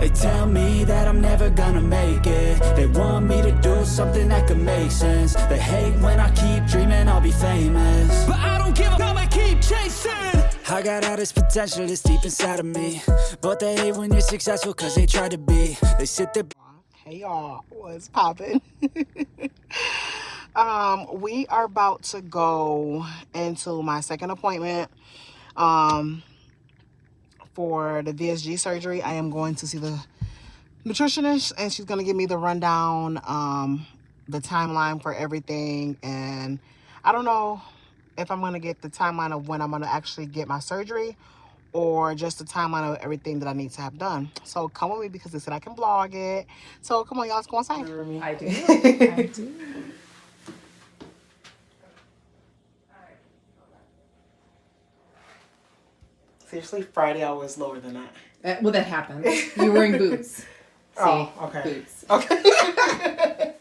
They tell me that I'm never gonna make it. They want me to do something that could make sense. They hate when I keep dreaming I'll be famous, but I don't give up, I'ma keep chasing. I got all this potential that's deep inside of me, but they hate when you're successful cause they try to be. They sit there. Hey y'all, what's poppin'? We are about to go into my second appointment for the VSG surgery. I am going to see the nutritionist, and she's going to give me the rundown, the timeline for everything. And I don't know if I'm going to get the timeline of when I'm going to actually get my surgery, or just the timeline of everything that I need to have done. So come with me because they said I can vlog it. So come on, y'all, let's go inside. I do. I do. Seriously, Friday I was lower than that. Well, that happened. You're wearing boots. See, oh, okay. Boots. Okay.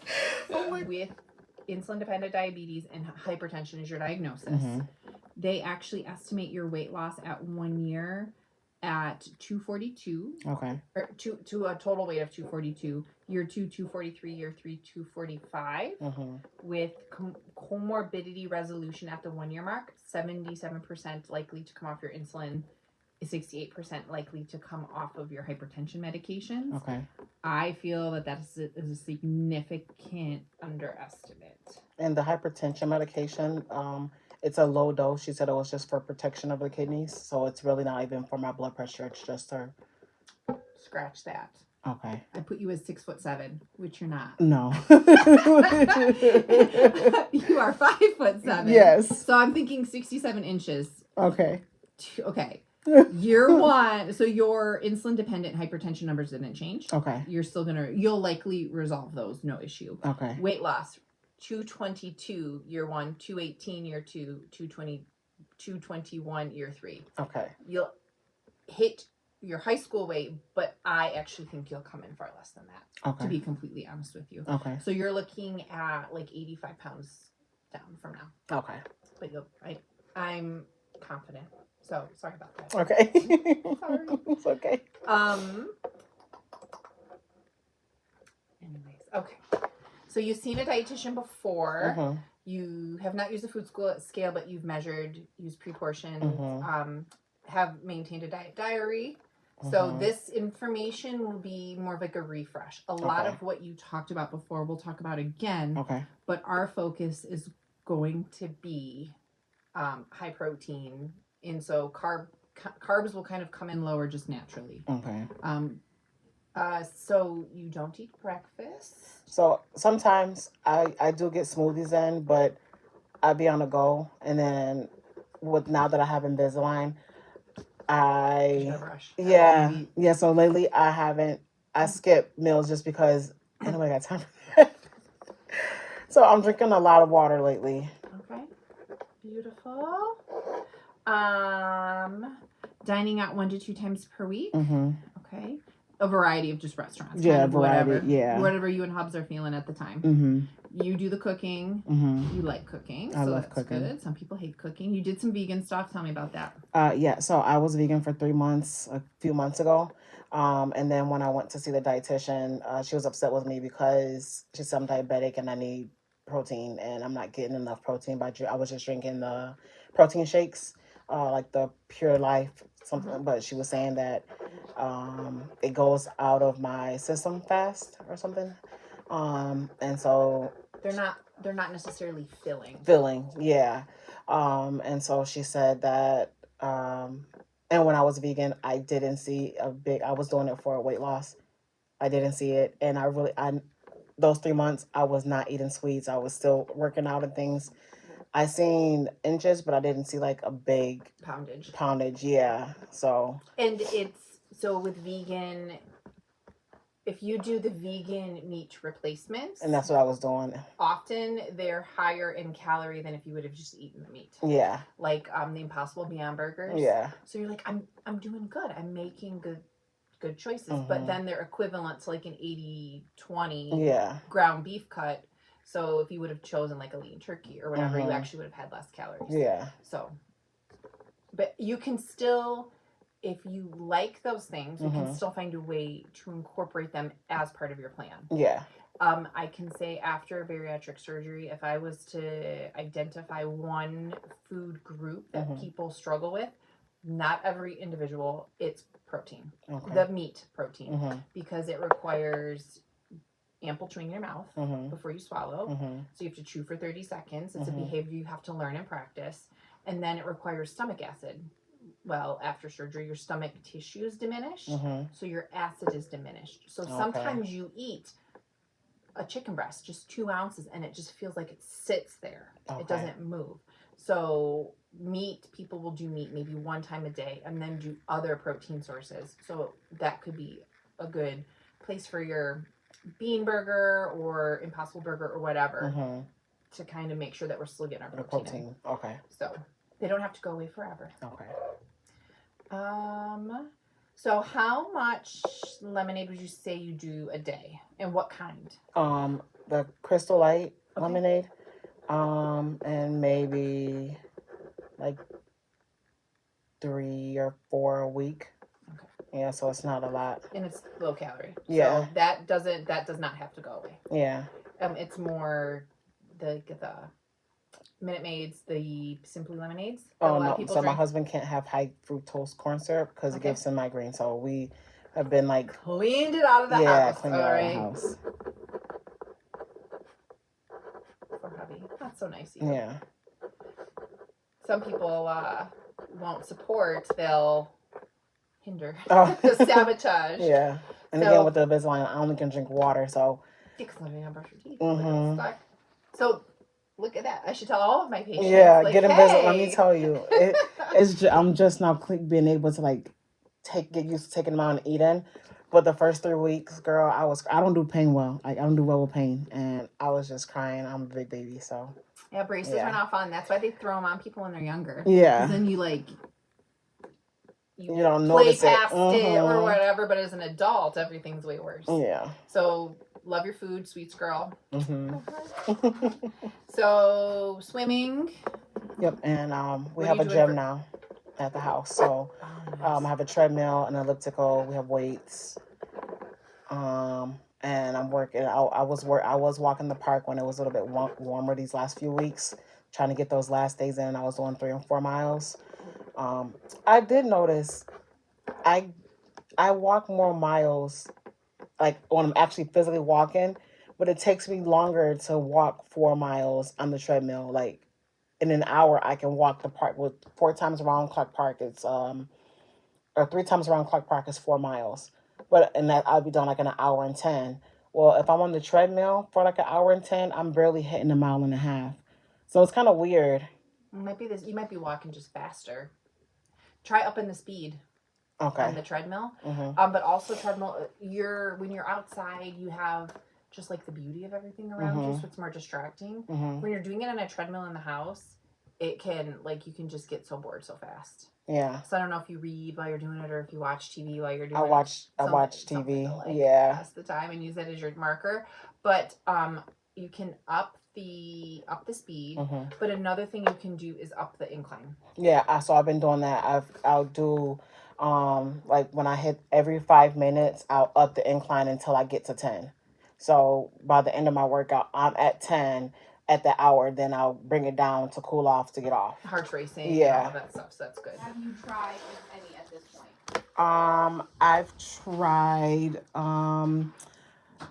With insulin-dependent diabetes and hypertension is your diagnosis. Mm-hmm. They actually estimate your weight loss at 1 year at 242. Okay. Or to a total weight of 242. Year 2, 243. Year 3, 245. Mm-hmm. With comorbidity resolution at the 1 year mark, 77% likely to come off your insulin, 68% likely to come off of your hypertension medications. Okay. I feel that is a significant underestimate. And the hypertension medication, it's a low dose. She said it was just for protection of the kidneys. So it's really not even for my blood pressure. It's just her. Scratch that. Okay. I put you as 6'7", which you're not. No. You are 5'7". Yes. So I'm thinking 67 inches. Okay. Okay. Year 1, so your insulin dependent hypertension numbers didn't change. Okay. You'll likely resolve those, no issue. Okay. Weight loss, 222 year 1, 218 year 2, 221 year 3. Okay. You'll hit your high school weight, but I actually think you'll come in far less than that. Okay. To be completely honest with you. Okay. So you're looking at like 85 pounds down from now. Okay. But I'm confident. So sorry about that. Okay. Sorry. It's okay. Anyways, okay. So you've seen a dietitian before. Mm-hmm. You have not used a food scale, but you've measured, used pre-portioned, Mm-hmm. Have maintained a diet diary. Mm-hmm. So this information will be more of like a refresh. A lot Okay. of what you talked about before, we'll talk about again. Okay. But our focus is going to be high protein. And so carbs will kind of come in lower just naturally. Okay. So you don't eat breakfast? So sometimes I do get smoothies in, but I be on the go. And then now that I have Invisalign, so lately I skip meals just because I don't got time for that. So I'm drinking a lot of water lately. Okay. Beautiful. Dining out 1 to 2 times per week. Mm-hmm. Okay. A variety of just restaurants. Yeah, whatever. Yeah. Whatever you and Hubs are feeling at the time. Mm-hmm. You do the cooking. Mm-hmm. You like cooking. I so love that's cooking. Good. Some people hate cooking. You did some vegan stuff. Tell me about that. Yeah. So I was vegan for 3 months, a few months ago. And then when I went to see the dietitian, she was upset with me because she said I'm diabetic and I need protein, and I'm not getting enough protein I was just drinking the protein shakes, like the Pure Life something. But she was saying that it goes out of my system fast or something. And so they're not necessarily filling, yeah. And so she said that and when I was vegan, I didn't see I was doing it for weight loss. I didn't see it, and those 3 months I was not eating sweets. I was still working out and things. I seen inches, but I didn't see like a big poundage, yeah. So with vegan, if you do the vegan meat replacements, and that's what I was doing. Often they're higher in calorie than if you would have just eaten the meat. Yeah. Like the Impossible Beyond Burgers. Yeah. So you're like, I'm doing good. I'm making good choices. Mm-hmm. But then they're equivalent to like an 80-20 ground beef cut. So if you would have chosen like a lean turkey or whatever, you actually would have had less calories. Yeah. So, but you can still if you like those things, you can still find a way to incorporate them as part of your plan. Yeah. I can say after bariatric surgery, if I was to identify one food group that people struggle with, not every individual, it's protein. Okay. The meat protein, because it requires ample chewing in your mouth before you swallow. So you have to chew for 30 seconds. It's a behavior you have to learn and practice. And then it requires stomach acid. Well, after surgery, your stomach tissue is diminished, so your acid is diminished. So sometimes you eat a chicken breast, just 2 ounces, and it just feels like it sits there. Okay. It doesn't move. So meat, people will do meat maybe one time a day and then do other protein sources. So that could be a good place for your bean burger or Impossible Burger or whatever to kind of make sure that we're still getting our protein. Okay. So they don't have to go away forever. Okay. So how much lemonade would you say you do a day, and what kind? The Crystal Light lemonade, and maybe like 3 or 4 a week. Okay. Yeah, so it's not a lot. And it's low calorie. Yeah. So that does not have to go away. Yeah. It's more the Minute Maids, the Simply Lemonades. Oh, no. So drink. My husband can't have high fructose corn syrup because it gives him migraine. So we have been like... Cleaned it out of the house. Yeah, cleaned it out of the house. For hubby. That's so nice of you. Yeah. Some people won't support. They'll hinder. The sabotage. Yeah. And again, with the Invisalign, I only can drink water, so... Because I don't brush your teeth. So... Look at that. I should tell all of my patients. Yeah, like, get Invisalign. Let me tell you. I'm just now being able to like get used to taking them out and eating. But the first 3 weeks, girl, I don't do pain well. I don't do well with pain. And I was just crying. I'm a big baby, so. Yeah, braces are not fun. That's why they throw them on people when they're younger. Yeah. Then you don't notice play past it or whatever. But as an adult, everything's way worse. Yeah. So... Love your food, sweets girl. So, swimming. Yep, and we have a gym now at the house. So, I have a treadmill, an elliptical. We have weights. And I'm working. I was walking the park when it was a little bit warmer these last few weeks, trying to get those last days in. I was doing 3 and 4 miles. I did notice I walk more miles. Like when I'm actually physically walking, but it takes me longer to walk 4 miles on the treadmill. Like in an hour, I can walk the park with 4 times around Clark Park. It's or 3 times around Clark Park is 4 miles. And that I'll be done like in an hour and 10. Well, if I'm on the treadmill for like an hour and 10, I'm barely hitting a mile and a half. So it's kind of weird. It might be this. You might be walking just faster. Try upping the speed. Okay. On the treadmill. But also treadmill, when you're outside, you have just like the beauty of everything around you, so it's more distracting. When you're doing it on a treadmill in the house, it can, like, you can just get so bored so fast. Yeah. So I don't know if you read while you're doing it or if you watch TV while you're doing it. I watch TV. Yeah. Pass the time and use that as your marker. But you can up the speed. But another thing you can do is up the incline. Yeah, so I've been doing that. I'll do like when I hit every 5 minutes, I'll up the incline until I get to 10. So by the end of my workout, I'm at 10 at the hour. Then I'll bring it down to cool off to get off. Heart racing. Yeah. All that stuff. So that's good. Have you tried any at this point? I've tried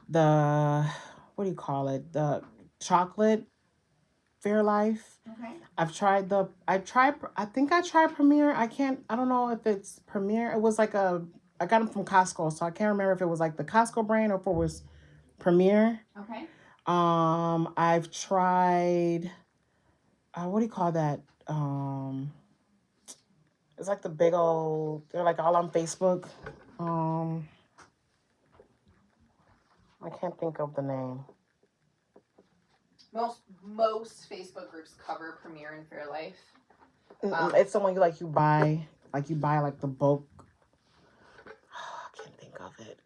the what do you call it? The chocolate Fairlife. Okay. I think I tried Premier. I don't know if it's Premier. It was like I got them from Costco, so I can't remember if it was like the Costco brand or if it was Premier. Okay. I've tried, what do you call that? It's like the big old, they're like all on Facebook. I can't think of the name. Most Facebook groups cover Premier and Fairlife. It's someone you buy the bulk. I can't think of it.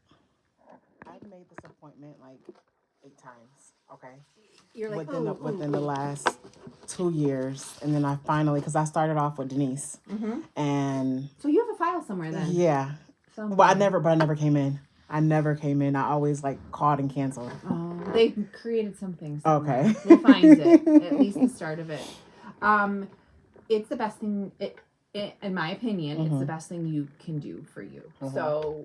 I made this appointment 8 times. Okay. You're like, within the last 2 years, and then I finally, because I started off with Denise, and so you have a file somewhere then. Yeah. Something. Well, I never came in. I always like called and canceled. Oh, they created something. Somewhere. Okay. We'll find it. At least the start of it. It's the best thing. In my opinion, it's the best thing you can do for you. So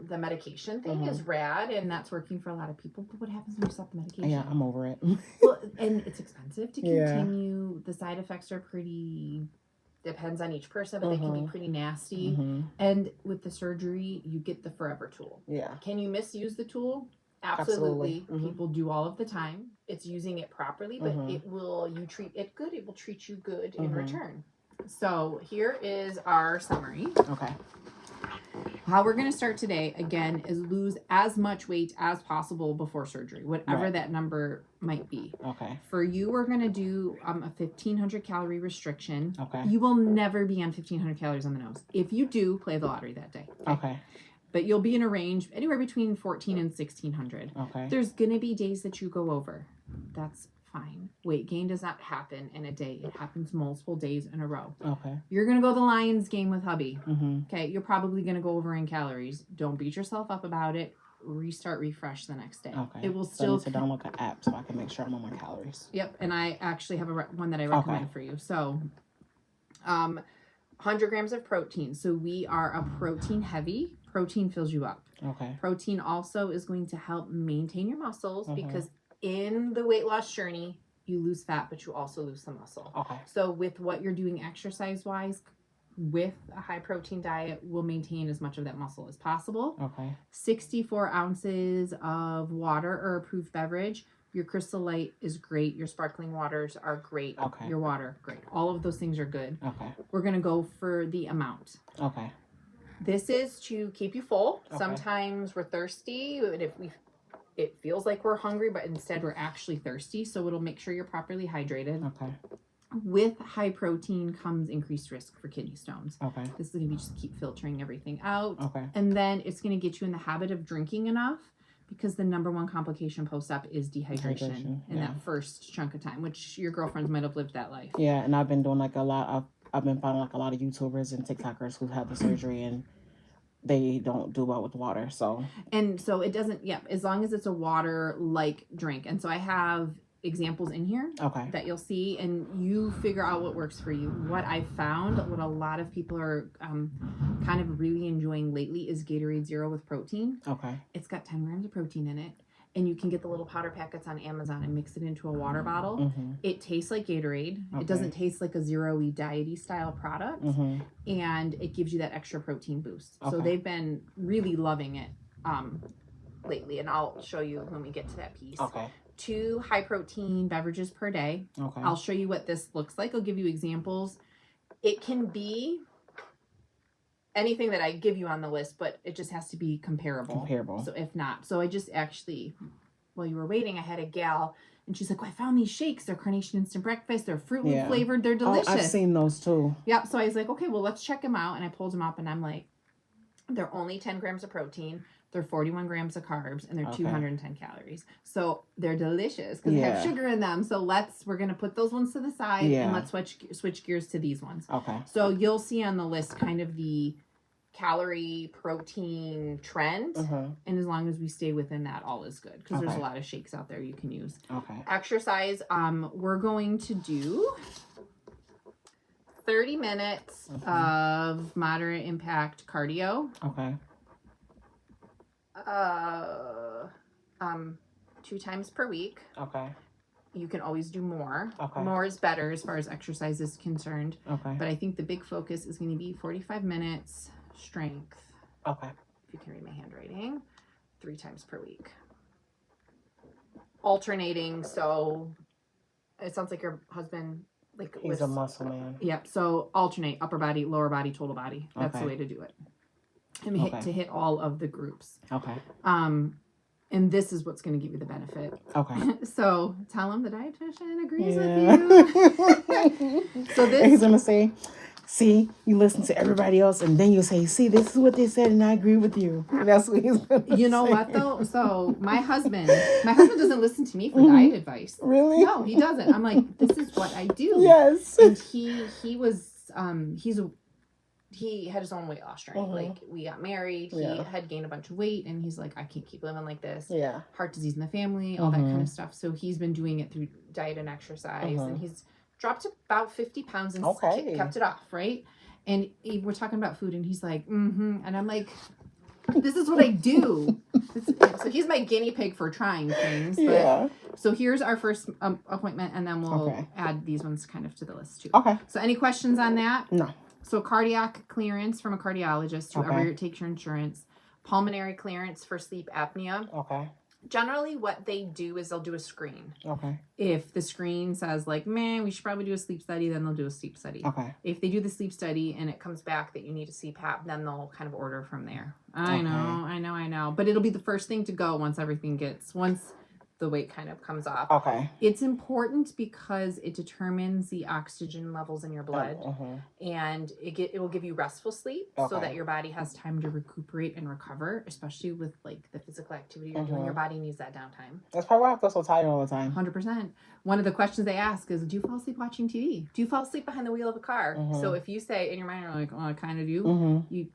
the medication thing is rad, and that's working for a lot of people. But what happens when you stop the medication? Yeah, I'm over it. Well, and it's expensive to continue. The side effects are pretty. Depends on each person, but they can be pretty nasty. And with the surgery, you get the forever tool. Yeah. Can you misuse the tool? Absolutely. People do all of the time. It's using it properly, but you treat it good, it will treat you good in return. So here is our summary. Okay. How we're going to start today, again, is lose as much weight as possible before surgery, whatever that number might be. Okay. For you, we're going to do a 1,500 calorie restriction. Okay. You will never be on 1,500 calories on the nose. If you do, play the lottery that day. Okay. But you'll be in a range anywhere between 1,400 and 1,600. Okay. There's going to be days that you go over. That's fine. Weight gain does not happen in a day. It happens multiple days in a row. Okay. You're going to go the Lions game with hubby. Mm-hmm. Okay. You're probably going to go over in calories. Don't beat yourself up about it. Restart, refresh the next day. Okay. It will So I still... need to download an app so I can make sure I'm on my calories. Yep. And I actually have one that I recommend for you. So, 100 grams of protein. So we are a protein heavy. Protein fills you up. Okay. Protein also is going to help maintain your muscles because in the weight loss journey, you lose fat, but you also lose some muscle. Okay. So with what you're doing exercise-wise, with a high protein diet, will maintain as much of that muscle as possible. Okay. 64 ounces of water or approved beverage. Your Crystal Light is great. Your sparkling waters are great. Okay. Your water, great. All of those things are good. Okay. We're going to go for the amount. Okay. This is to keep you full. Okay. Sometimes we're thirsty, and it feels like we're hungry, but instead we're actually thirsty. So it'll make sure you're properly hydrated. Okay. With high protein comes increased risk for kidney stones. Okay. This is going to be just keep filtering everything out. Okay. And then it's going to get you in the habit of drinking enough, because the number one complication post-op is dehydration in that first chunk of time, which your girlfriends might have lived that life. Yeah, and I've been doing like a lot of, I've been following like a lot of YouTubers and TikTokers who've had the surgery and they don't do well with water. So it doesn't, as long as it's a water-like drink. And so I have examples in here that you'll see, and you figure out what works for you. What I found, what a lot of people are kind of really enjoying lately is Gatorade Zero with protein. Okay. It's got 10 grams of protein in it, and you can get the little powder packets on Amazon and mix it into a water bottle. Mm-hmm. It tastes like Gatorade. Okay. It doesn't taste like a zero-y, diety style product, Mm-hmm. and it gives you that extra protein boost. Okay. So they've been really loving it lately, and I'll show you when we get to that piece. Okay. 2 high protein beverages per day. Okay. I'll show you what this looks like. I'll give you examples. It can be anything that I give you on the list, but it just has to be comparable. So if not, so I just actually, while you were waiting, I had a gal and she's like, I found these shakes. They're Carnation Instant Breakfast. They're Fruit Loop flavored. They're delicious. Oh, I've seen those too. Yep. So I was like, okay, well, let's check them out. And I pulled them up and I'm like, they're only 10 grams of protein. They're 41 grams of carbs, and they're 210 calories. So they're delicious because they have sugar in them. So we're going to put those ones to the side and let's switch gears to these ones. Okay. So you'll see on the list kind of the calorie protein trend. And as long as we stay within that, all is good, because there's a lot of shakes out there you can use. Okay. Exercise, we're going to do 30 minutes of moderate impact cardio. Okay. 2 times per week. Okay. You can always do more. Okay. More is better as far as exercise is concerned. Okay. But I think the big focus is going to be 45 minutes strength. Okay. If you can read my handwriting, 3 times per week. Alternating, so it sounds like your husband, like, he's a muscle man. Yep. So alternate upper body, lower body, total body. That's the way to do it. And hit all of the groups. Okay. And this is what's going to give you the benefit. Okay. So tell him the dietitian agrees with you. So this, he's gonna say, See, you listen to everybody else, and then you say, "See, this is what they said, and I agree with you." And that's what he's gonna You know say. what though? So my husband doesn't listen to me for diet advice. Really? No, he doesn't. I'm like, this is what I do. Yes. And he had his own weight loss journey. Like, we got married, he had gained a bunch of weight, and he's like, I can't keep living like this. Yeah. Heart disease in the family, all that kind of stuff. So he's been doing it through diet and exercise, and he's dropped about 50 pounds and kept it off, right? And we're talking about food, and he's like, and I'm like, this is what I do. So he's my guinea pig for trying things. But, so here's our first appointment, and then we'll add these ones kind of to the list too. Okay. So any questions on that? No. So cardiac clearance from a cardiologist, whoever takes your insurance. Pulmonary clearance for sleep apnea. Okay. Generally, what they do is they'll do a screen. Okay. If the screen says like, man, we should probably do a sleep study, then they'll do a sleep study. Okay. If they do the sleep study and it comes back that you need a CPAP, then they'll kind of order from there. I know. But it'll be the first thing to go once the weight kind of comes off. Okay. It's important because it determines the oxygen levels in your blood, and it will give you restful sleep so that your body has time to recuperate and recover, especially with like the physical activity you're doing. Your body needs that downtime. That's probably why I feel so tired all the time. 100%. One of the questions they ask is, do you fall asleep watching TV? Do you fall asleep behind the wheel of a car? So if you say in your mind, you're like, oh, I kind of do, you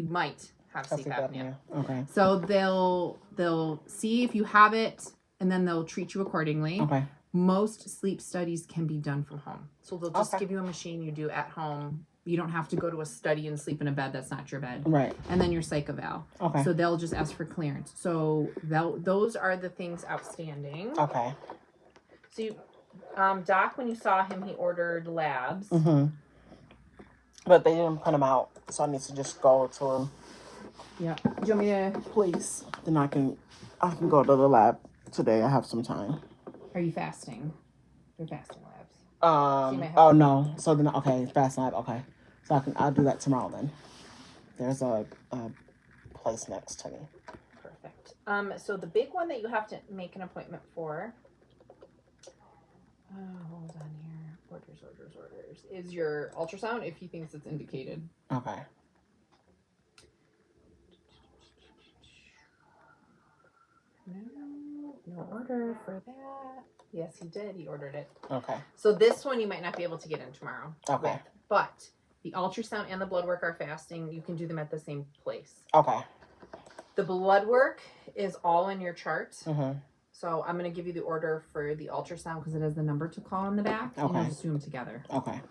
might have sleep apnea. Okay. So they'll see if you have it, and then they'll treat you accordingly. Okay. Most sleep studies can be done from home. So they'll just give you a machine you do at home. You don't have to go to a study and sleep in a bed that's not your bed. Right. And then your psych eval. Okay. So they'll just ask for clearance. So those are the things outstanding. Okay. So you, Doc, when you saw him, he ordered labs. But they didn't print them out, so I need to just go to him. Yeah. Do you want me to? Please. Then I can go to the lab today. I have some time. Are you fasting? You're fasting labs. Oh no. So then fast lab. Okay. So I'll do that tomorrow then. There's a place next to me. Perfect. So the big one that you have to make an appointment for. Hold on here. Orders. Is your ultrasound if he thinks it's indicated. Okay. No order for that. Yes, he did. He ordered it. Okay. So this one you might not be able to get in tomorrow. Okay. But the ultrasound and the blood work are fasting. You can do them at the same place. Okay. The blood work is all in your chart. So I'm going to give you the order for the ultrasound because it has the number to call in the back. Okay. And you'll just do them together. Okay.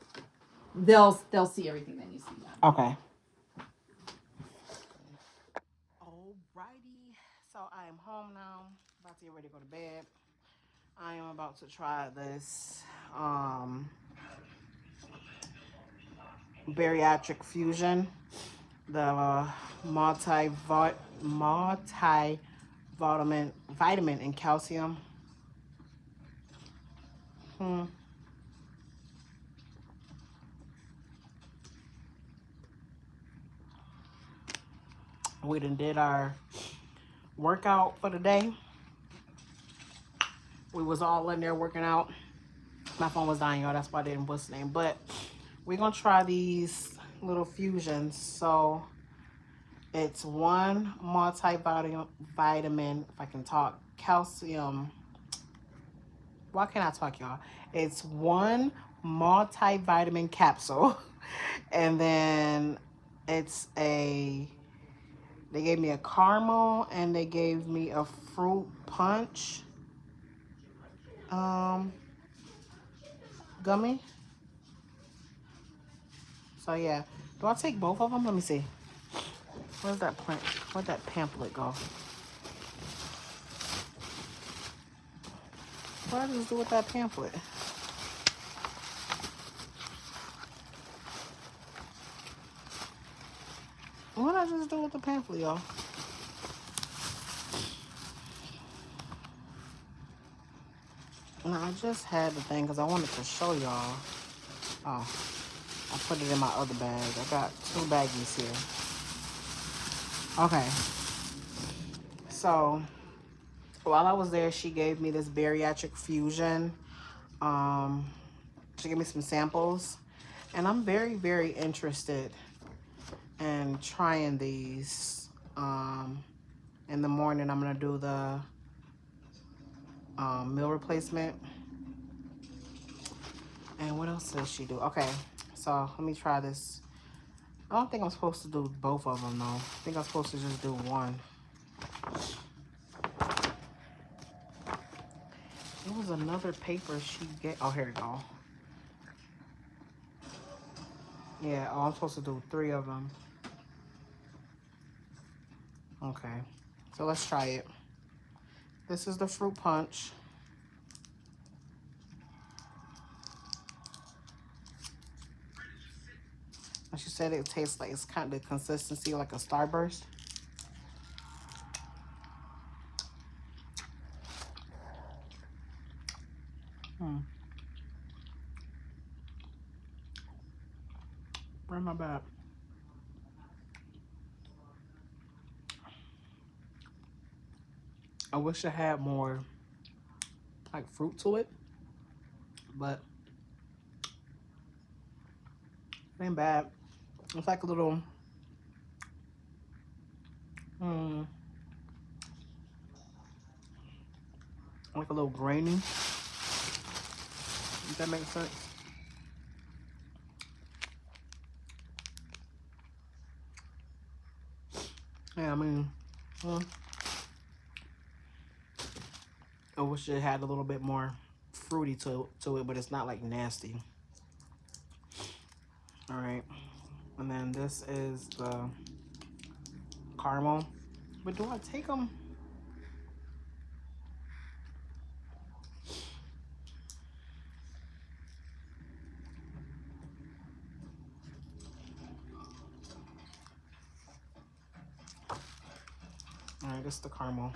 They'll see everything that needs to be done. Okay. Alrighty. So I am home now. About to get ready to go to bed. I am about to try this bariatric fusion, the vitamin and calcium. We done did our workout for the day. We was all in there working out. My phone was dying, y'all. That's why I didn't what's the name. But we're gonna try these little fusions. So it's one multivitamin, if I can talk, calcium. Why can't I talk, y'all? It's one multivitamin capsule. And then they gave me a caramel and they gave me a fruit punch gummy. So yeah, do I take both of them? Let me see. Where'd that pamphlet go? What did I just do with that pamphlet? What did I just do with the pamphlet, y'all? I just had the thing because I wanted to show y'all. Oh, I put it in my other bag. I got 2 baggies here. Okay. So, while I was there, she gave me this bariatric fusion. She gave me some samples. And I'm very, very interested in trying these. In the morning, I'm going to do the meal replacement. And what else does she do? Okay, so let me try this. I don't think I'm supposed to do both of them, though. I think I'm supposed to just do one. There was another paper she gave. Oh, here we go. Yeah, oh, I'm supposed to do 3 of them. Okay, so let's try it. This is the fruit punch. And she said it tastes like, it's kind of the consistency like a Starburst. Where's my bag? I wish I had more like fruit to it, but it ain't bad. It's like a little like a little grainy. Does that make sense? Yeah, I mean, I wish it had a little bit more fruity to it, but it's not like nasty. All right, and then this is the caramel. But do I take them? All right, this is the caramel.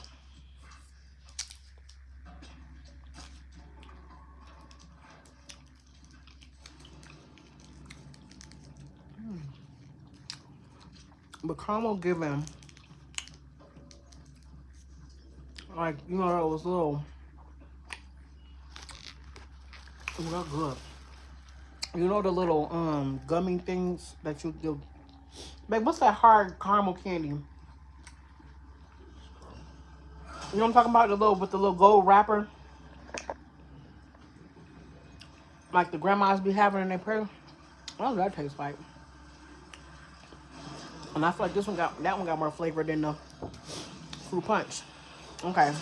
But caramel giving, like, you know, those little, oh, they're good. You know the little gummy things that you do. Like, what's that hard caramel candy? You know what I'm talking about? The little, with the little gold wrapper, like the grandmas be having in their purse. What does that taste like? And I feel like this one got, that one got more flavor than the fruit punch. Okay.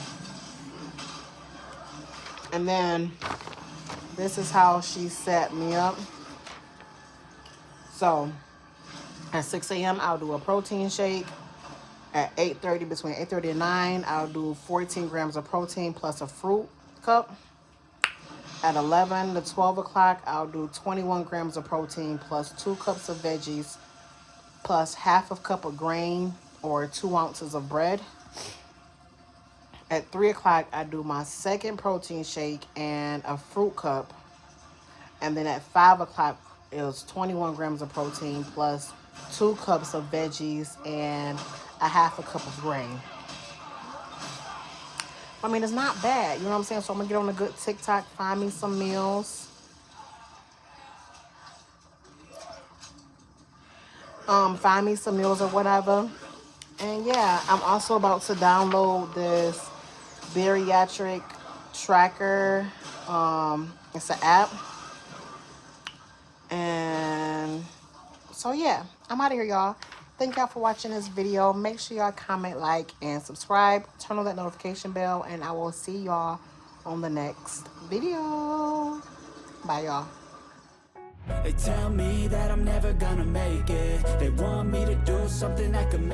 And then this is how she set me up. So at 6 a.m. I'll do a protein shake. At 8:30, between 8:30 and 9, I'll do 14 grams of protein plus a fruit cup. At 11 to 12 o'clock, I'll do 21 grams of protein plus 2 cups of veggies plus half a cup of grain or 2 ounces of bread. At 3 o'clock, I do my second protein shake and a fruit cup. And then at 5 o'clock, it was 21 grams of protein plus 2 cups of veggies and a half a cup of grain. I mean, it's not bad, you know what I'm saying? So I'm gonna get on a good TikTok, find me some meals. Find me some meals or whatever. And yeah, I'm also about to download this bariatric tracker. It's an app. And so yeah, I'm out of here, y'all. Thank y'all for watching this video. Make sure y'all comment, like, and subscribe. Turn on that notification bell, and I will see y'all on the next video. Bye, y'all. They tell me that I'm never gonna make it. They want me to do something that could make